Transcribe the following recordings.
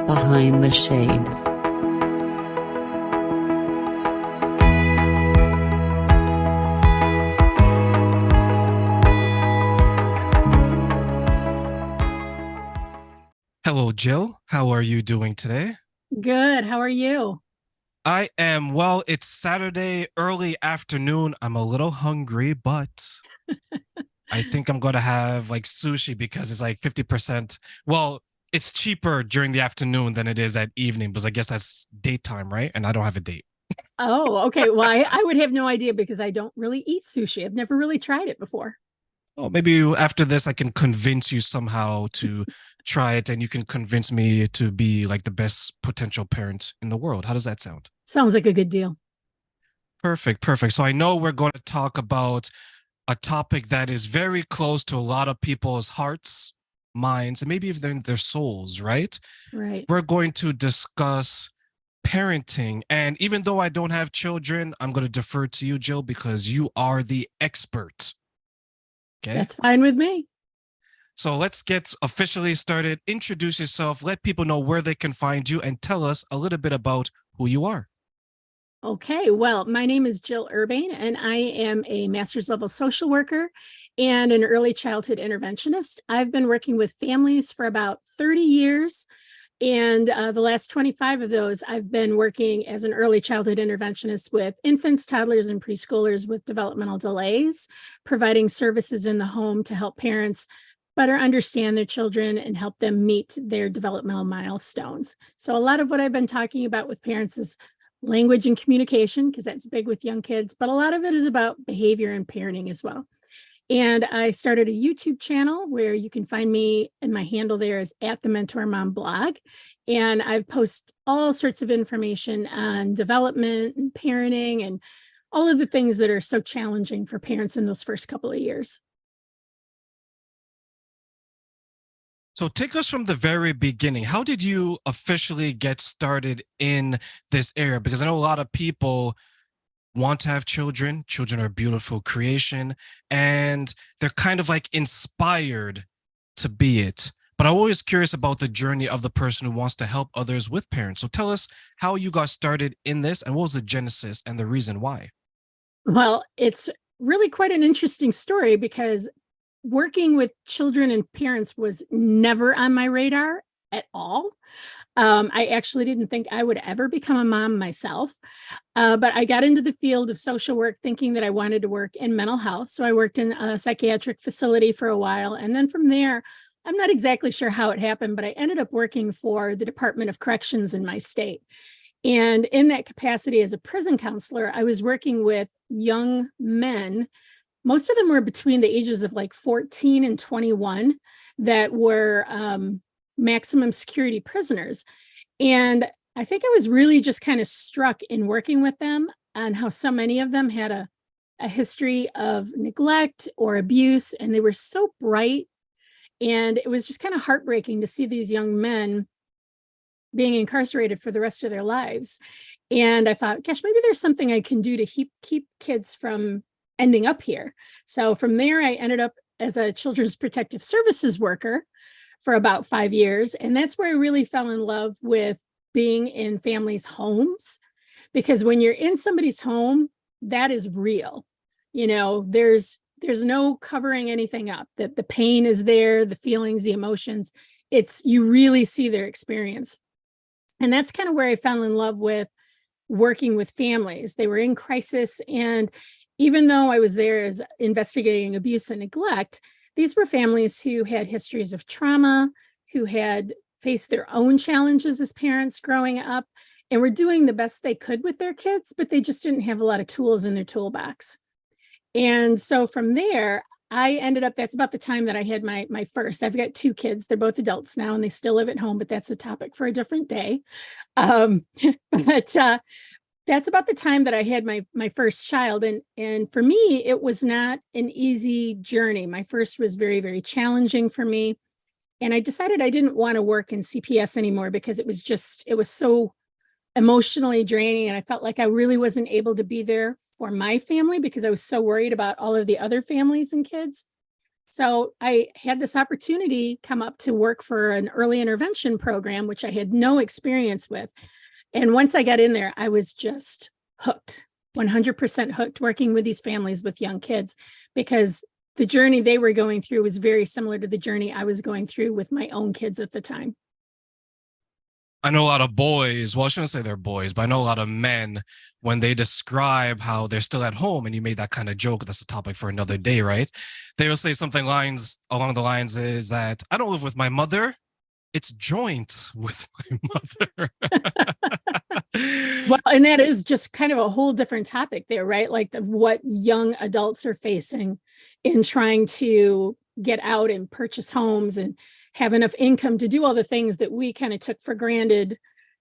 Behind the Shades. Hello, Jill. How are you doing today? Good. How are you? I am well. It's Saturday, early afternoon. I'm a little hungry, but I think I'm going to have like sushi because it's like 50%. Well, it's cheaper during the afternoon than it is at evening because I guess that's daytime, right? And I don't have a date. Oh, okay. Well, I would have no idea because I don't really eat sushi. I've never really tried it before. Oh, maybe after this, I can convince you somehow to try it and you can convince me to be like the best potential parent in the world. How does that sound? Sounds like a good deal. Perfect, perfect. So I know we're going to talk about a topic that is very close to a lot of people's hearts, minds, and maybe even their souls, right? Right. We're going to discuss parenting. And even though I don't have children, I'm going to defer to you, Jill, because you are the expert. Okay. That's fine with me. So let's get officially started. Introduce yourself, let people know where they can find you, and tell us a little bit about who you are. Okay. Well, my name is Jill Urbane, and I am a master's level social worker and an early childhood interventionist. I've been working with families for about 30 years. And the last 25 of those, I've been working as an early childhood interventionist with infants, toddlers, and preschoolers with developmental delays, providing services in the home to help parents better understand their children and help them meet their developmental milestones. So, a lot of what I've been talking about with parents is language and communication, because that's big with young kids, but a lot of it is about behavior and parenting as well. And I started a YouTube channel where you can find me, and my handle there is at the Mentor Mom blog. And I've posted all sorts of information on development and parenting and all of the things that are so challenging for parents in those first couple of years. So take us from the very beginning. How did you officially get started in this area? Because I know a lot of people want to have children. Children are a beautiful creation and they're kind of like inspired to be it. But I'm always curious about the journey of the person who wants to help others with parents. So tell us how you got started in this and what was the genesis and the reason why. Well, it's really quite an interesting story because working with children and parents was never on my radar at all. I actually didn't think I would ever become a mom myself, but I got into the field of social work thinking that I wanted to work in mental health. So I worked in a psychiatric facility for a while. And then from there, I'm not exactly sure how it happened, but I ended up working for the Department of Corrections in my state. And in that capacity as a prison counselor, I was working with young men. Most of them were between the ages of like 14 and 21 that were maximum security prisoners. And I think I was really just kind of struck in working with them on how so many of them had a history of neglect or abuse, and they were so bright. And it was just kind of heartbreaking to see these young men being incarcerated for the rest of their lives. And I thought, gosh, maybe there's something I can do to keep kids from ending up here. So from there, I ended up as a children's protective services worker for about 5 years. And that's where I really fell in love with being in families' homes. Because when you're in somebody's home, that is real. You know, there's no covering anything up, that the pain is there, the feelings, the emotions. It's, you really see their experience. And that's kind of where I fell in love with working with families. They were in crisis. And even though I was there as investigating abuse and neglect, these were families who had histories of trauma, who had faced their own challenges as parents growing up, and were doing the best they could with their kids, but they just didn't have a lot of tools in their toolbox. And so from there, I ended up, that's about the time that I had my first. I've got two kids. They're both adults now and they still live at home, but that's a topic for a different day. Um, but that's about the time that I had my first child. And for me, it was not an easy journey. My first was very, very challenging for me. And I decided I didn't want to work in CPS anymore because it was so emotionally draining. And I felt like I really wasn't able to be there for my family because I was so worried about all of the other families and kids. So I had this opportunity come up to work for an early intervention program, which I had no experience with. And once I got in there, I was just hooked, 100% hooked, working with these families with young kids, because the journey they were going through was very similar to the journey I was going through with my own kids at the time. I know a lot of boys, well, I shouldn't say they're boys, but I know a lot of men, when they describe how they're still at home, and you made that kind of joke, that's a topic for another day, right? They will say something along the lines is that I don't live with my mother, it's joint with my mother. Well, and that is just kind of a whole different topic there, right? Like what young adults are facing in trying to get out and purchase homes and have enough income to do all the things that we kind of took for granted,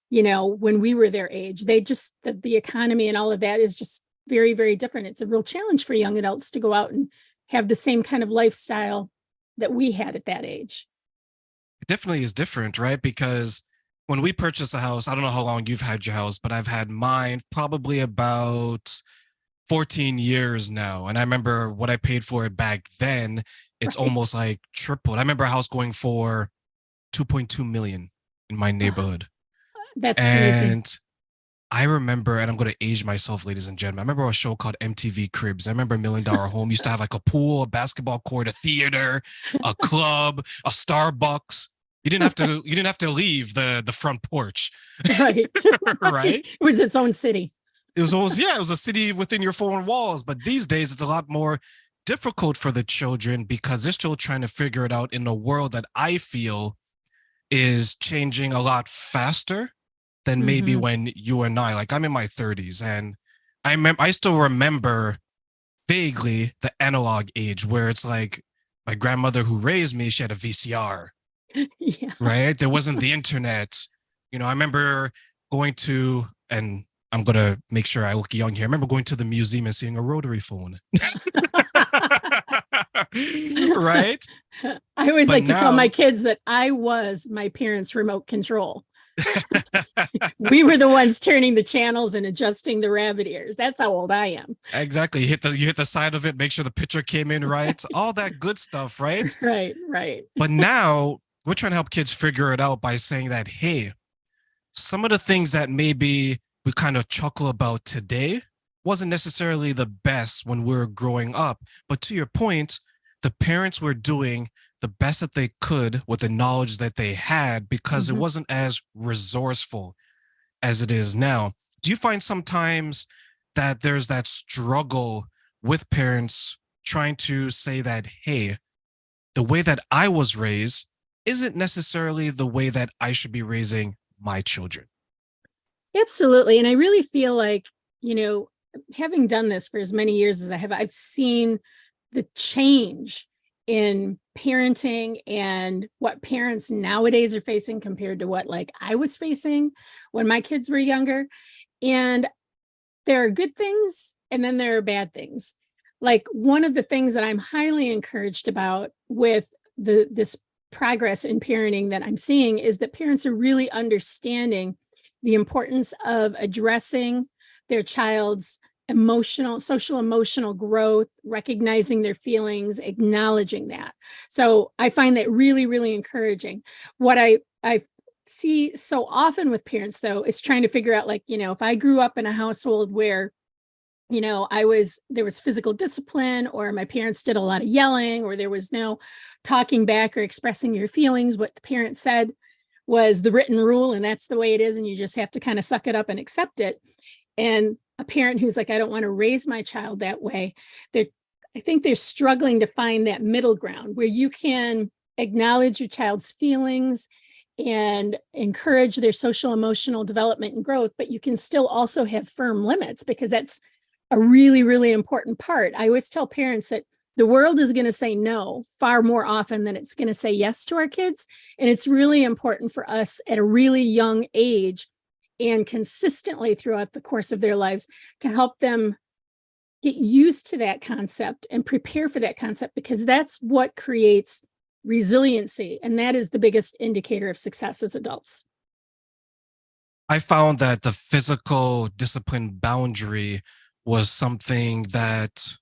when we were their age. They just, the economy and all of that is just very, very different. It's a real challenge for young adults to go out and have the same kind of lifestyle that we had at that age. It definitely is different, right? Because when we purchase a house, I don't know how long you've had your house, but I've had mine probably about 14 years now. And I remember what I paid for it back then. It's Right. almost like tripled. I remember a house going for 2.2 million in my neighborhood. That's crazy. And I remember, and I'm going to age myself, ladies and gentlemen. I remember a show called MTV Cribs. I remember $1 Million Home used to have like a pool, a basketball court, a theater, a club, a Starbucks. You didn't have to leave the front porch. Right. Right? It was its own city. It was always, it was a city within your four walls. But these days it's a lot more difficult for the children because they're still trying to figure it out in a world that I feel is changing a lot faster than maybe when you and I, like I'm in my 30s, and I still remember vaguely the analog age where it's like my grandmother who raised me, she had a VCR, Yeah. right? There wasn't the internet. I remember going to, and I'm going to make sure I look young here. I remember going to the museum and seeing a rotary phone. Right? I always But like to tell now- my kids that I was my parents' remote control. We were the ones turning the channels and adjusting the rabbit ears. That's how old I am. Exactly. You hit the side of it, make sure the picture came in right. All that good stuff, right? Right. But now we're trying to help kids figure it out by saying that, hey, some of the things that maybe we kind of chuckle about today wasn't necessarily the best when we were growing up. But to your point, the parents were doing the best that they could with the knowledge that they had because it wasn't as resourceful as it is now. Do you find sometimes that there's that struggle with parents trying to say that, hey, the way that I was raised isn't necessarily the way that I should be raising my children? Absolutely. And I really feel like, having done this for as many years as I have, I've seen the change in parenting and what parents nowadays are facing compared to what like I was facing when my kids were younger. And there are good things and then there are bad things. Like one of the things that I'm highly encouraged about with this progress in parenting that I'm seeing is that parents are really understanding the importance of addressing their child's social emotional growth, recognizing their feelings, acknowledging that. So I find that really, really encouraging. What I see so often with parents though, is trying to figure out like, if I grew up in a household where, there was physical discipline, or my parents did a lot of yelling, or there was no talking back or expressing your feelings. What the parent said was the written rule, and that's the way it is. And you just have to kind of suck it up and accept it. And a parent who's like, I don't want to raise my child that way, I think they're struggling to find that middle ground where you can acknowledge your child's feelings and encourage their social emotional development and growth, but you can still also have firm limits, because that's a really, really important part. I always tell parents that the world is going to say no far more often than it's going to say yes to our kids. And it's really important for us at a really young age and consistently throughout the course of their lives to help them get used to that concept and prepare for that concept, because that's what creates resiliency. And that is the biggest indicator of success as adults. I found that the physical discipline boundary was something that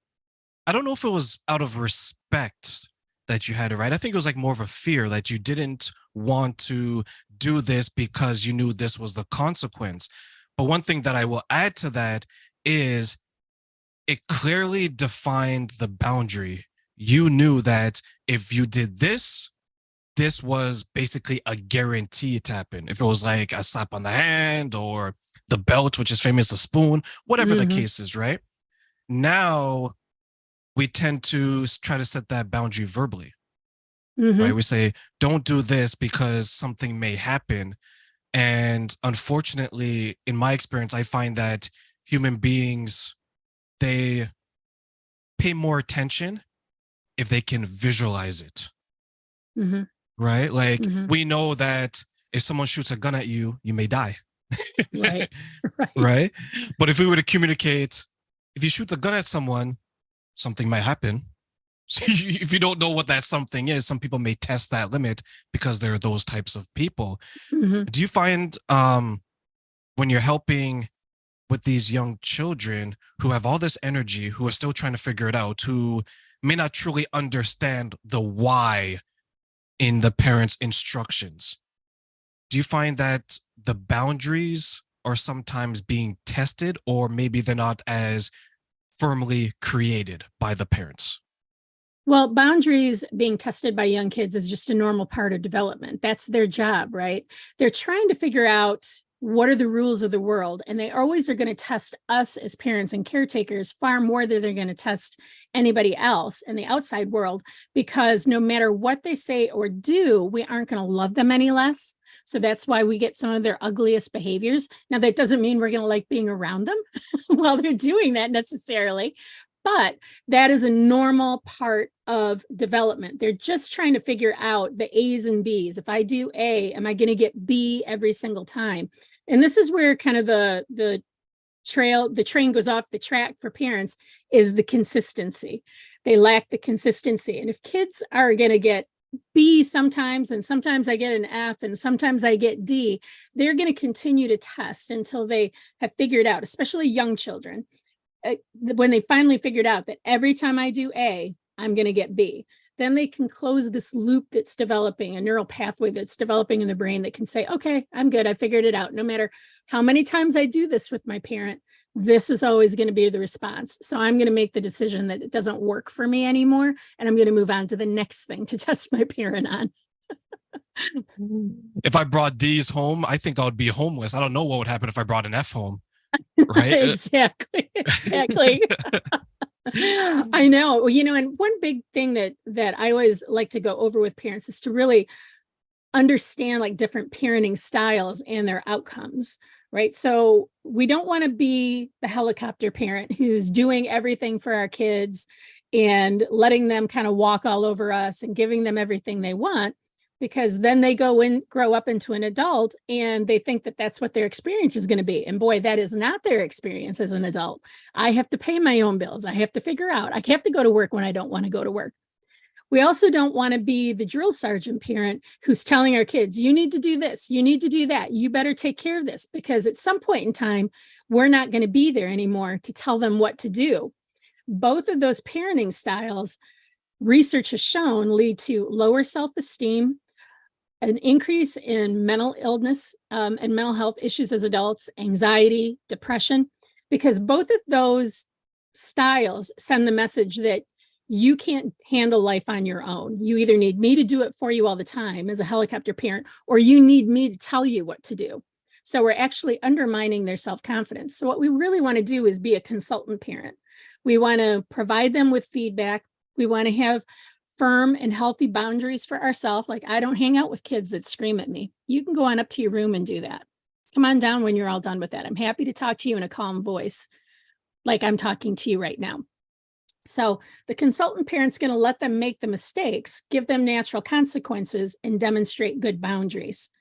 I don't know if it was out of respect that you had, right? I think it was like more of a fear that you didn't want to do this because you knew this was the consequence. But one thing that I will add to that is it clearly defined the boundary. You knew that if you did this, this was basically a guarantee to happen. If it was like a slap on the hand or the belt, which is famous, the spoon, whatever the case is, right? Now we tend to try to set that boundary verbally, right? We say, don't do this because something may happen. And unfortunately, in my experience, I find that human beings, they pay more attention if they can visualize it, right? Like we know that if someone shoots a gun at you, you may die. Right. Right. But if we were to communicate, if you shoot the gun at someone, something might happen. So if you don't know what that something is, some people may test that limit because there are those types of people. Do you find when you're helping with these young children who have all this energy, who are still trying to figure it out, who may not truly understand the why in the parents' instructions, do you find that the boundaries are sometimes being tested, or maybe they're not as firmly created by the parents? Well, boundaries being tested by young kids is just a normal part of development. That's their job, right? They're trying to figure out what are the rules of the world, and they always are going to test us as parents and caretakers far more than they're going to test anybody else in the outside world, because no matter what they say or do, we aren't going to love them any less. So that's why we get some of their ugliest behaviors. Now, that doesn't mean we're going to like being around them while they're doing that necessarily, but that is a normal part of development. They're just trying to figure out the A's and B's. If I do A, am I going to get B every single time? And this is where kind of the train goes off the track for parents, is the consistency. They lack the consistency. And if kids are going to get B sometimes, and sometimes I get an F, and sometimes I get D, they're going to continue to test until they have figured out, especially young children, when they finally figured out that every time I do A, I'm going to get B. Then they can close this loop that's developing, a neural pathway that's developing in the brain that can say, okay, I'm good. I figured it out. No matter how many times I do this with my parent, this is always going to be the response. So I'm going to make the decision that it doesn't work for me anymore, and I'm going to move on to the next thing to test my parent on. If I brought D's home, I think I would be homeless. I don't know what would happen if I brought an F home. Right? Exactly. I know. Well, and one big thing that I always like to go over with parents is to really understand like different parenting styles and their outcomes, right? So we don't want to be the helicopter parent who's doing everything for our kids and letting them kind of walk all over us and giving them everything they want, because then they grow up into an adult and they think that that's what their experience is going to be. And boy, that is not their experience as an adult. I have to pay my own bills. I have to figure out, I have to go to work when I don't want to go to work. We also don't want to be the drill sergeant parent who's telling our kids, you need to do this, you need to do that, you better take care of this, because at some point in time, we're not going to be there anymore to tell them what to do. Both of those parenting styles, research has shown, lead to lower self-esteem, an increase in mental illness and mental health issues as adults, anxiety, depression, because both of those styles send the message that you can't handle life on your own. You either need me to do it for you all the time as a helicopter parent, or you need me to tell you what to do. So we're actually undermining their self-confidence. So what we really want to do is be a consultant parent. We want to provide them with feedback. We want to have firm and healthy boundaries for ourselves. Like, I don't hang out with kids that scream at me. You can go on up to your room and do that. Come on down when you're all done with that. I'm happy to talk to you in a calm voice, like I'm talking to you right now. So the consultant parent's going to let them make the mistakes, give them natural consequences, and demonstrate good boundaries,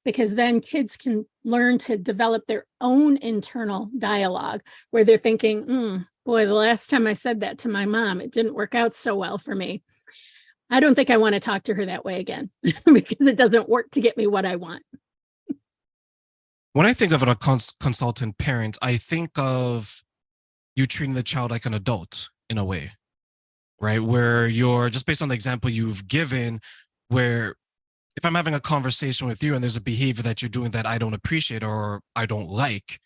because then kids can learn to develop their own internal dialogue where they're thinking, boy, the last time I said that to my mom, it didn't work out so well for me. I don't think I want to talk to her that way again because it doesn't work to get me what I want. When I think of a consultant parent, I think of you treating the child like an adult in a way, right? Where you're just based on the example you've given, where if I'm having a conversation with you and there's a behavior that you're doing that I don't appreciate or I don't like,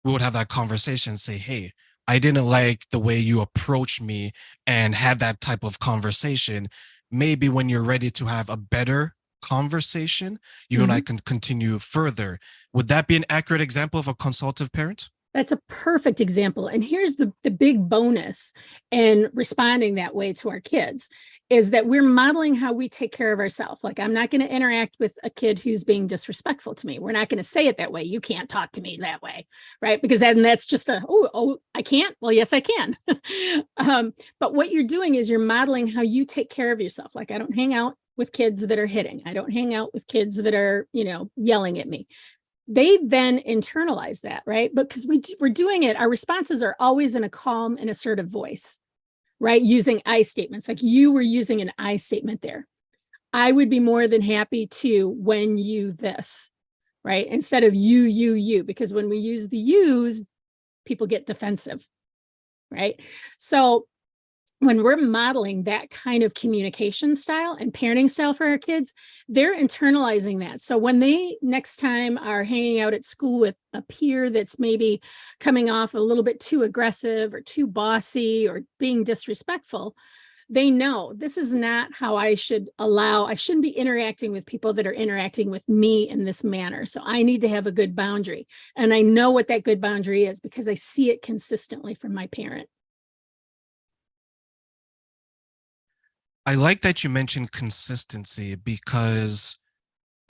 we would have that conversation and say, hey, I didn't like the way you approached me, and have that type of conversation. Maybe when you're ready to have a better conversation, you and I can continue further. Would that be an accurate example of a consultative parent? That's a perfect example. And here's the big bonus in responding that way to our kids is that we're modeling how we take care of ourselves. Like, I'm not going to interact with a kid who's being disrespectful to me. We're not going to say it that way. You can't talk to me that way, right? Because then that's just I can't. Well, yes, I can. But what you're doing is you're modeling how you take care of yourself. Like, I don't hang out with kids that are hitting. I don't hang out with kids that are, yelling at me. They then internalize that, right? Because we're doing it, our responses are always in a calm and assertive voice, right? Using I statements, like you were using an I statement there. I would be more than happy to when you this, right? Instead of you, because when we use the yous, people get defensive, right? So when we're modeling that kind of communication style and parenting style for our kids, they're internalizing that. So when they next time are hanging out at school with a peer that's maybe coming off a little bit too aggressive or too bossy or being disrespectful, they know this is not how I shouldn't be interacting with people that are interacting with me in this manner. So I need to have a good boundary. And I know what that good boundary is because I see it consistently from my parent. I like that you mentioned consistency, because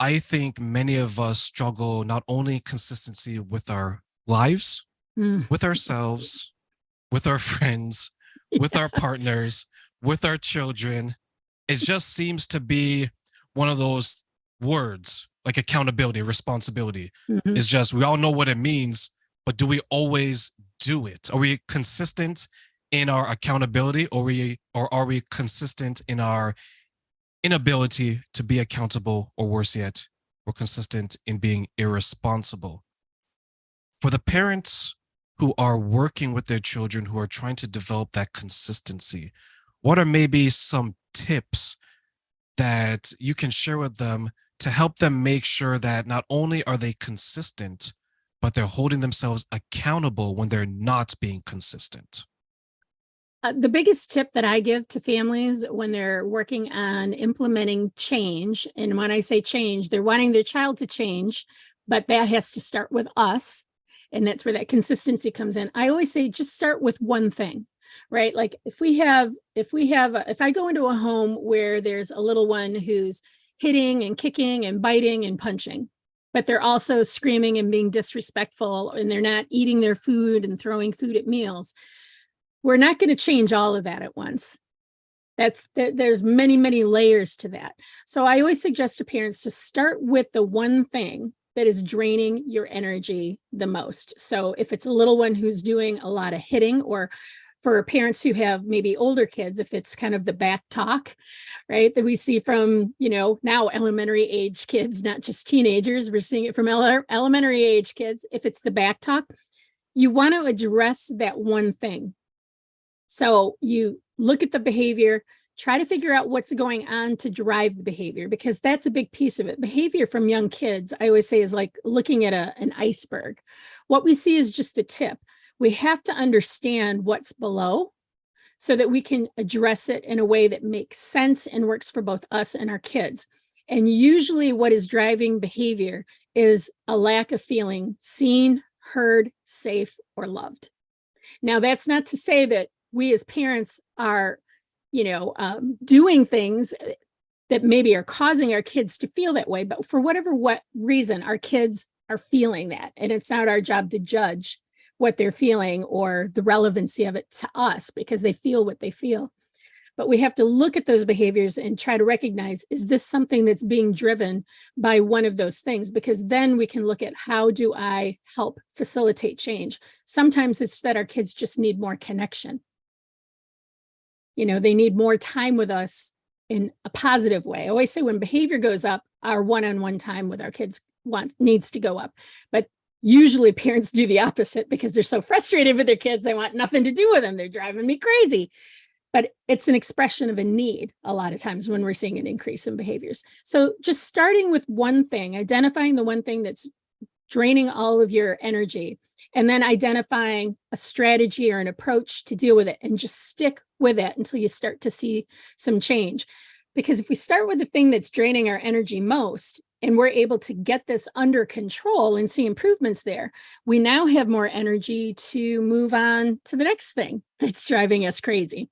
I think many of us struggle not only consistency with our lives, with ourselves, with our friends, with our partners, with our children. It just seems to be one of those words like accountability, responsibility. It's just, we all know what it means, but do we always do it? Are we consistent in our accountability, or are we consistent in our inability to be accountable, or worse yet, we're consistent in being irresponsible? For the parents who are working with their children, who are trying to develop that consistency, what are maybe some tips that you can share with them to help them make sure that not only are they consistent, but they're holding themselves accountable when they're not being consistent? The biggest tip that I give to families when they're working on implementing change, and when I say change, they're wanting their child to change, but that has to start with us. And that's where that consistency comes in. I always say, just start with one thing, right? Like if I go into a home where there's a little one who's hitting and kicking and biting and punching, but they're also screaming and being disrespectful, and they're not eating their food and throwing food at meals, we're not going to change all of that at once. There's many, many layers to that. So I always suggest to parents to start with the one thing that is draining your energy the most. So if it's a little one who's doing a lot of hitting, or for parents who have maybe older kids, if it's kind of the back talk, right, that we see from, now elementary age kids, not just teenagers, we're seeing it from elementary age kids. If it's the back talk, you want to address that one thing. So you look at the behavior, try to figure out what's going on to drive the behavior, because that's a big piece of it. Behavior from young kids, I always say, is like looking at an iceberg. What we see is just the tip. We have to understand what's below so that we can address it in a way that makes sense and works for both us and our kids. And usually what is driving behavior is a lack of feeling seen, heard, safe, or loved. Now, that's not to say that we as parents are, doing things that maybe are causing our kids to feel that way, but for whatever reason, our kids are feeling that. And it's not our job to judge what they're feeling or the relevancy of it to us, because they feel what they feel. But we have to look at those behaviors and try to recognize, is this something that's being driven by one of those things? Because then we can look at, how do I help facilitate change? Sometimes it's that our kids just need more connection. They need more time with us in a positive way. I always say when behavior goes up, our one-on-one time with our kids needs to go up. But usually parents do the opposite because they're so frustrated with their kids. They want nothing to do with them. They're driving me crazy. but it's an expression of a need a lot of times when we're seeing an increase in behaviors. So just starting with one thing, identifying the one thing that's draining all of your energy, and then identifying a strategy or an approach to deal with it, and just stick with it until you start to see some change. Because if we start with the thing that's draining our energy most, and we're able to get this under control and see improvements there, we now have more energy to move on to the next thing that's driving us crazy.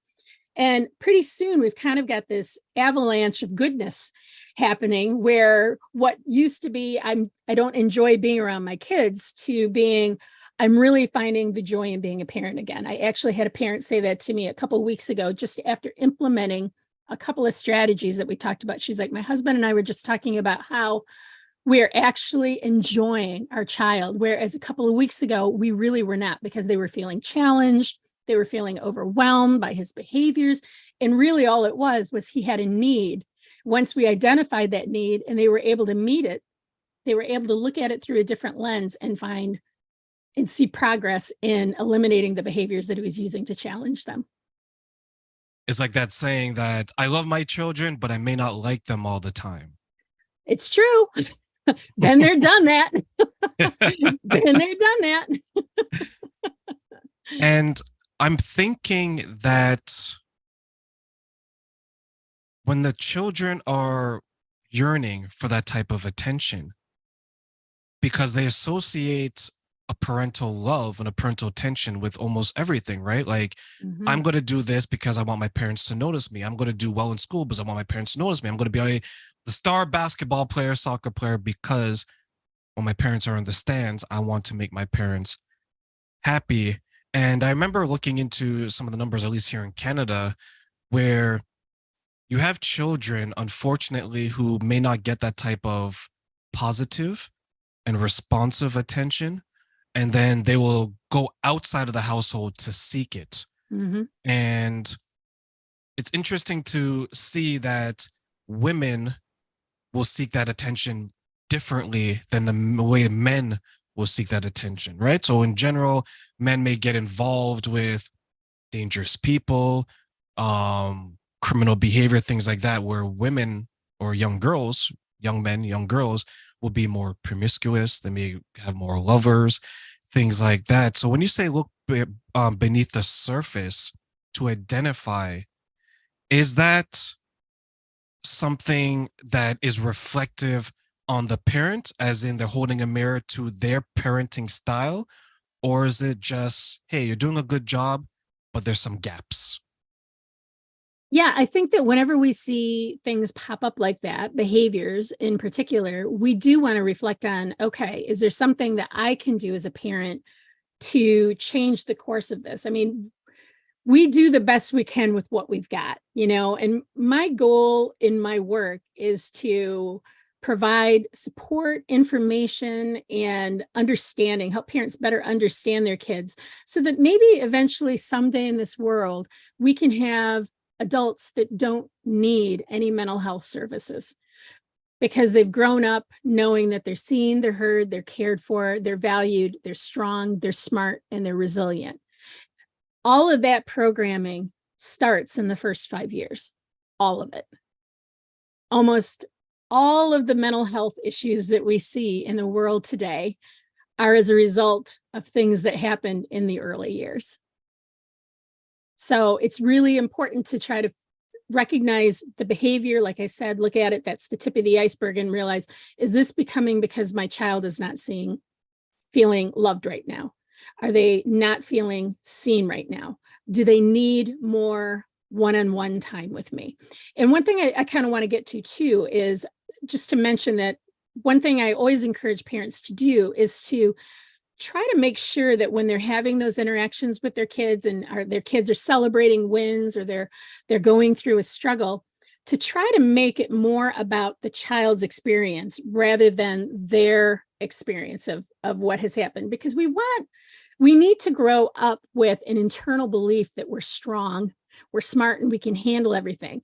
And pretty soon we've kind of got this avalanche of goodness happening, where what used to be, I don't enjoy being around my kids, to being, I'm really finding the joy in being a parent again. I actually had a parent say that to me a couple of weeks ago, just after implementing a couple of strategies that we talked about. She's like, my husband and I were just talking about how we're actually enjoying our child, whereas a couple of weeks ago, we really were not, because they were feeling challenged. They were feeling overwhelmed by his behaviors. And really all it was he had a need. Once we identified that need and they were able to meet it, they were able to look at it through a different lens and find and see progress in eliminating the behaviors that he was using to challenge them. It's like that saying that I love my children, but I may not like them all the time. It's true. Been there, done that. Been there, done that. And I'm thinking that when the children are yearning for that type of attention, because they associate a parental love and a parental attention with almost everything, right? Like, I'm going to do this because I want my parents to notice me. I'm going to do well in school because I want my parents to notice me. I'm going to be the star basketball player, soccer player, because when my parents are in the stands, I want to make my parents happy. And I remember looking into some of the numbers, at least here in Canada, where you have children, unfortunately, who may not get that type of positive and responsive attention. And then they will go outside of the household to seek it. And it's interesting to see that women will seek that attention differently than the way men will seek that attention, right? So in general, men may get involved with dangerous people, criminal behavior, things like that, where women or young girls, young men, young girls will be more promiscuous. They may have more lovers, things like that. So when you say look beneath the surface to identify, is that something that is reflective on the parent, as in they're holding a mirror to their parenting style? Or is it just, hey, you're doing a good job, but there's some gaps? Yeah, I think that whenever we see things pop up like that, behaviors in particular, we do want to reflect on, okay, is there something that I can do as a parent to change the course of this? I mean, we do the best we can with what we've got, and my goal in my work is to provide support, information, and understanding, help parents better understand their kids, so that maybe eventually someday in this world, we can have adults that don't need any mental health services, because they've grown up knowing that they're seen, they're heard, they're cared for, they're valued, they're strong, they're smart, and they're resilient. All of that programming starts in the first 5 years, all of it. Almost all of the mental health issues that we see in the world today are as a result of things that happened in the early years. So it's really important to try to recognize the behavior. Like I said, look at it, that's the tip of the iceberg, and realize, is this becoming because my child is not feeling loved right now? Are they not feeling seen right now? Do they need more one-on-one time with me? And one thing I kind of want to get to too is just to mention that one thing I always encourage parents to do is to try to make sure that when they're having those interactions with their kids, and their kids are celebrating wins, or they're going through a struggle, to try to make it more about the child's experience rather than their experience of what has happened. Because we need to grow up with an internal belief that we're strong, we're smart, and we can handle everything.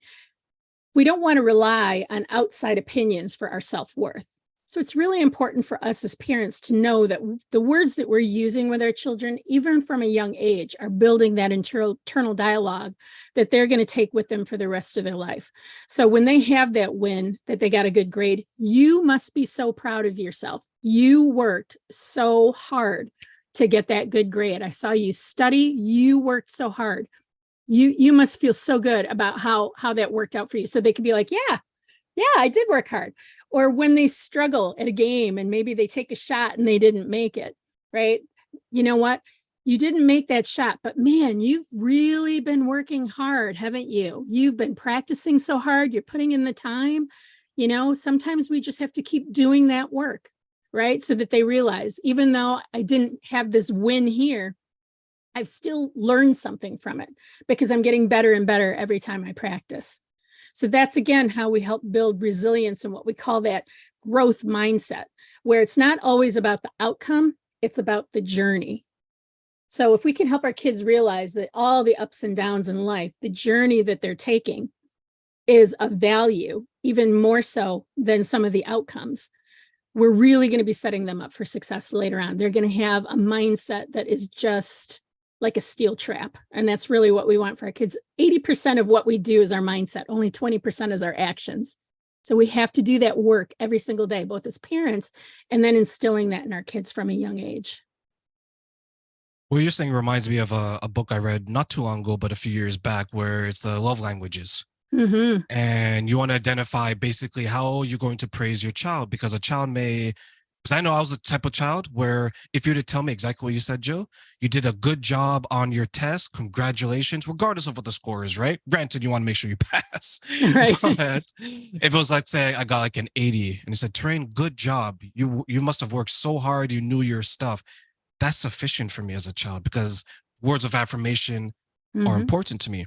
We don't want to rely on outside opinions for our self-worth. So it's really important for us as parents to know that the words that we're using with our children, even from a young age, are building that internal dialogue that they're going to take with them for the rest of their life. So when they have that win, that they got a good grade, you must be so proud of yourself. You worked so hard to get that good grade. I saw you study. You worked so hard. You must feel so good about how that worked out for you. So they could be like, yeah, I did work hard. Or when they struggle at a game and maybe they take a shot and they didn't make it, right? You know what? You didn't make that shot, but man, you've really been working hard, haven't you? You've been practicing so hard. You're putting in the time. Sometimes we just have to keep doing that work, right? So that they realize, even though I didn't have this win here, I've still learned something from it because I'm getting better and better every time I practice. So that's, again, how we help build resilience and what we call that growth mindset, where it's not always about the outcome, it's about the journey. So if we can help our kids realize that all the ups and downs in life, the journey that they're taking is of value, even more so than some of the outcomes, we're really going to be setting them up for success later on. They're going to have a mindset that is just like a steel trap. And that's really what we want for our kids. 80% of what we do is our mindset. Only 20% is our actions. So we have to do that work every single day, both as parents and then instilling that in our kids from a young age. What you're saying reminds me of a book I read not too long ago, but a few years back, where it's the love languages. Mm-hmm. And you want to identify basically how you're going to praise your child, because a child may, because I know I was the type of child where if you were to tell me exactly what you said, Joe, you did a good job on your test, congratulations, regardless of what the score is, right? Granted, you want to make sure you pass. Right. But if it was, let's say I got like an 80 and you said, Terrain, good job. You must have worked so hard. You knew your stuff. That's sufficient for me as a child, because words of affirmation are important to me.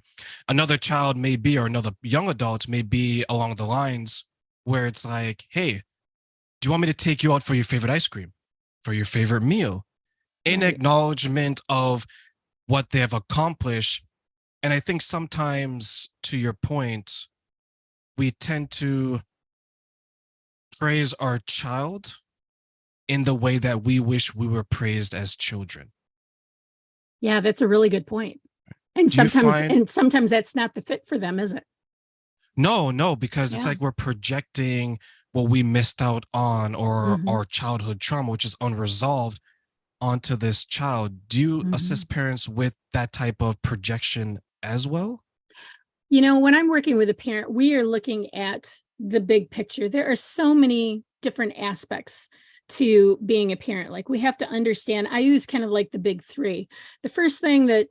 Another child may be, or another young adult may be along the lines where it's like, hey, do you want me to take you out for your favorite ice cream, for your favorite meal, in acknowledgement of what they have accomplished? And I think sometimes, to your point, we tend to praise our child in the way that we wish we were praised as children. Yeah, that's a really good point. And sometimes that's not the fit for them, is it? No, because it's like we're projecting what we missed out on, or our childhood trauma, which is unresolved, onto this child. Do you assist parents with that type of projection as well? When I'm working with a parent, we are looking at the big picture. There are so many different aspects to being a parent. Like, we have to understand, I use kind of like the big three. The first thing that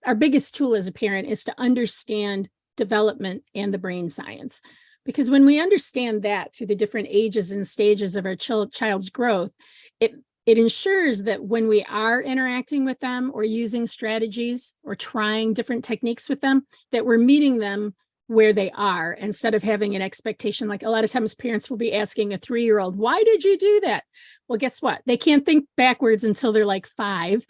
our biggest tool as a parent is to understand development and the brain science. Because when we understand that through the different ages and stages of our child's growth, it ensures that when we are interacting with them or using strategies or trying different techniques with them, that we're meeting them where they are, instead of having an expectation. Like, a lot of times parents will be asking a 3-year-old, why did you do that? Well, guess what? They can't think backwards until they're like 5.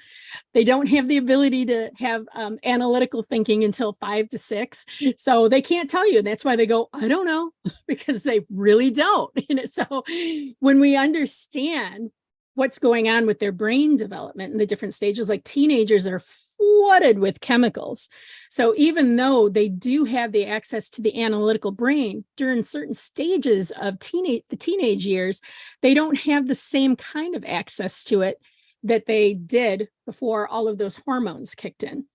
They don't have the ability to have analytical thinking until 5 to 6. So they can't tell you. And that's why they go, I don't know, because they really don't. So when we understand what's going on with their brain development in the different stages, like teenagers are flooded with chemicals. So even though they do have the access to the analytical brain during certain stages of the teenage years, they don't have the same kind of access to it that they did before all of those hormones kicked in.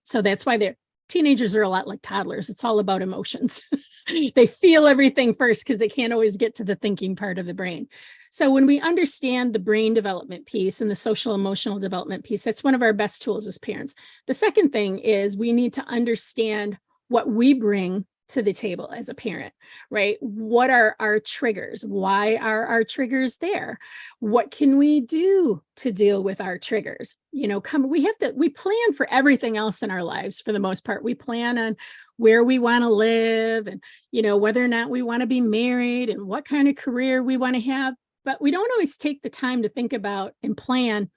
So that's why teenagers are a lot like toddlers. It's all about emotions. They feel everything first because they can't always get to the thinking part of the brain. So when we understand the brain development piece and the social emotional development piece, that's one of our best tools as parents. The second thing is we need to understand what we bring to the table as a parent, right? What are our triggers? Why are our triggers there? What can we do to deal with our triggers? We plan for everything else in our lives for the most part. We plan on where we want to live and, whether or not we want to be married and what kind of career we want to have. But we don't always take the time to think about and plan,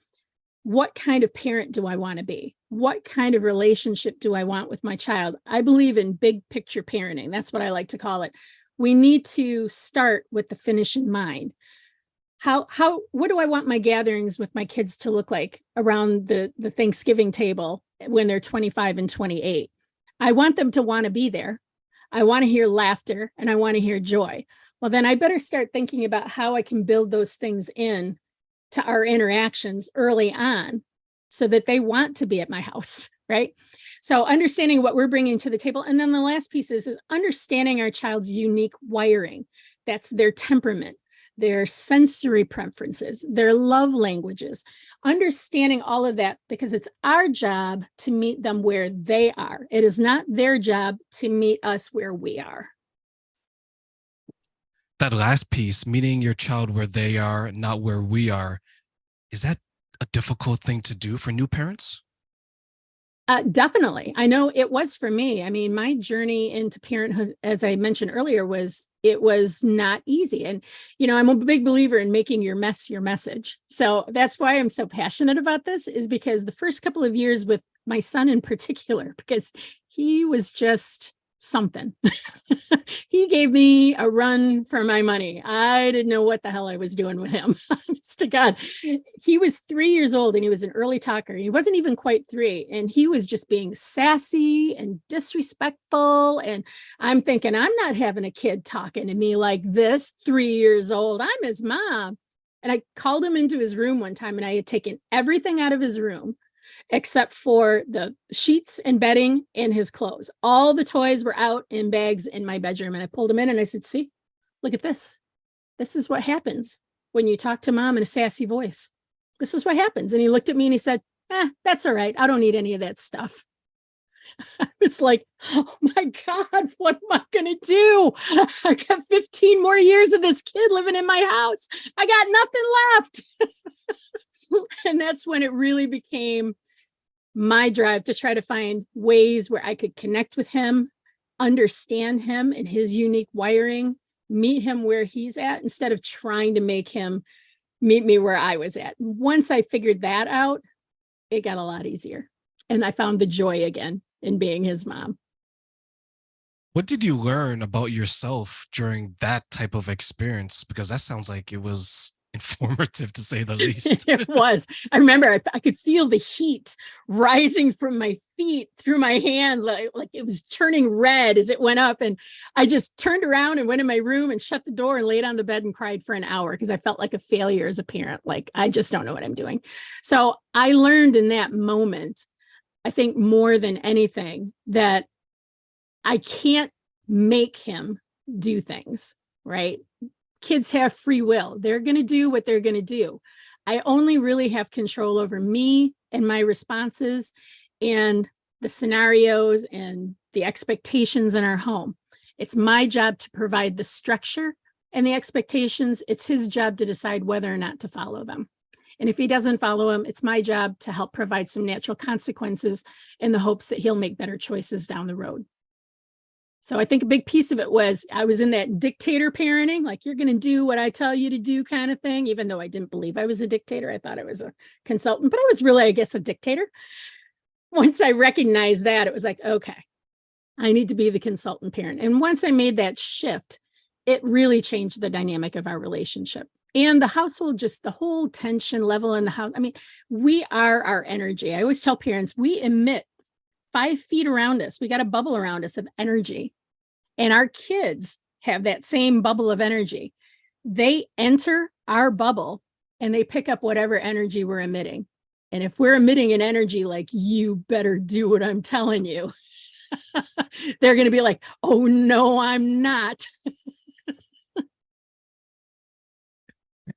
what kind of parent do I want to be? What kind of relationship do I want with my child? I believe in big picture parenting. That's what I like to call it. we need to start with the finish in mind. What do I want my gatherings with my kids to look like around the Thanksgiving table when they're 25 and 28? I want them to want to be there. I want to hear laughter and I want to hear joy. Well, then I better start thinking about how I can build those things in to our interactions early on so that they want to be at my house, right? So understanding what we're bringing to the table. And then the last piece is understanding our child's unique wiring. That's their temperament, their sensory preferences, their love languages, understanding all of that, because it's our job to meet them where they are. It is not their job to meet us where we are. That last piece, meeting your child where they are, not where we are, is that a difficult thing to do for new parents? Definitely. I know it was for me. I mean, my journey into parenthood, as I mentioned earlier, was not easy. And, I'm a big believer in making your mess your message. So that's why I'm so passionate about this, is because the first couple of years with my son in particular, because he was just something. He gave me a run for my money. I didn't know what the hell I was doing with him. Honest to God. He was 3 years old and he was an early talker. He wasn't even quite 3. And he was just being sassy and disrespectful. And I'm thinking, I'm not having a kid talking to me like this, 3 years old. I'm his mom. And I called him into his room one time and I had taken everything out of his room except for the sheets and bedding and his clothes. All the toys were out in bags in my bedroom. And I pulled him in and I said, see, look at this. This is what happens when you talk to mom in a sassy voice. This is what happens. And he looked at me and he said, that's all right. I don't need any of that stuff. I was like, oh my God, what am I going to do? I got 15 more years of this kid living in my house. I got nothing left. And that's when it really became my drive to try to find ways where I could connect with him, understand him and his unique wiring, meet him where he's at, instead of trying to make him meet me where I was at. Once I figured that out, it got a lot easier. And I found the joy again in being his mom. What did you learn about yourself during that type of experience? Because that sounds like it was informative, to say the least. It was. I remember I could feel the heat rising from my feet through my hands, like it was turning red as it went up. And I just turned around and went in my room and shut the door and laid on the bed and cried for an hour because I felt like a failure as a parent. Like, I just don't know what I'm doing. So I learned in that moment, I think more than anything, that I can't make him do things, right? Kids have free will. They're going to do what they're going to do. I only really have control over me and my responses and the scenarios and the expectations in our home. It's my job to provide the structure and the expectations. It's his job to decide whether or not to follow them. And if he doesn't follow them, it's my job to help provide some natural consequences in the hopes that he'll make better choices down the road. So I think a big piece of it was I was in that dictator parenting, like, you're going to do what I tell you to do kind of thing, even though I didn't believe I was a dictator. I thought I was a consultant, but I was really, I guess, a dictator. Once I recognized that, it was like, okay, I need to be the consultant parent. And once I made that shift, it really changed the dynamic of our relationship. And the household, just the whole tension level in the house. I mean, we are our energy. I always tell parents, we emit 5 feet around us. We got a bubble around us of energy. And our kids have that same bubble of energy. They enter our bubble and they pick up whatever energy we're emitting. And if we're emitting an energy like, you better do what I'm telling you, they're going to be like, oh, no, I'm not.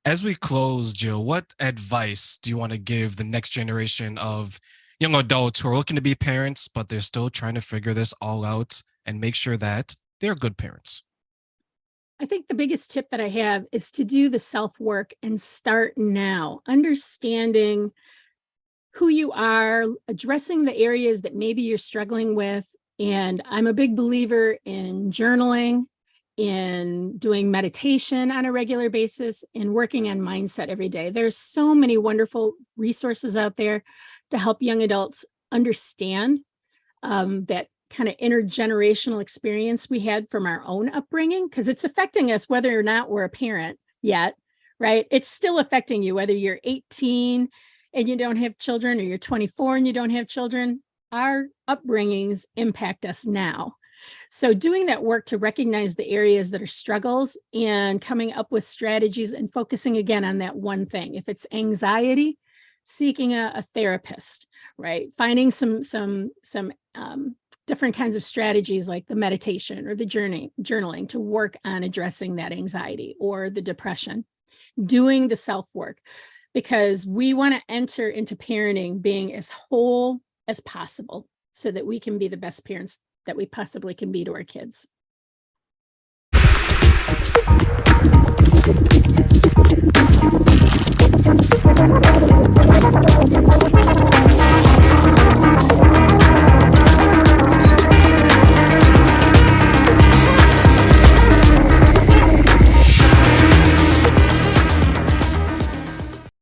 As we close, Jill, what advice do you want to give the next generation of young adults who are looking to be parents, but they're still trying to figure this all out and make sure that they're good parents? I think the biggest tip that I have is to do the self-work and start now, understanding who you are, addressing the areas that maybe you're struggling with. And I'm a big believer in journaling, in doing meditation on a regular basis, and working on mindset every day. There's so many wonderful resources out there to help young adults understand that kind of intergenerational experience we had from our own upbringing, because it's affecting us whether or not we're a parent yet, right? It's still affecting you whether you're 18 and you don't have children, or you're 24 and you don't have children. Our upbringings impact us now. So doing that work to recognize the areas that are struggles and coming up with strategies and focusing again on that one thing. If it's anxiety, seeking a therapist, right? Finding some different kinds of strategies like the meditation or the journaling to work on addressing that anxiety or the depression. Doing the self-work, because we want to enter into parenting being as whole as possible so that we can be the best parents that we possibly can be to our kids.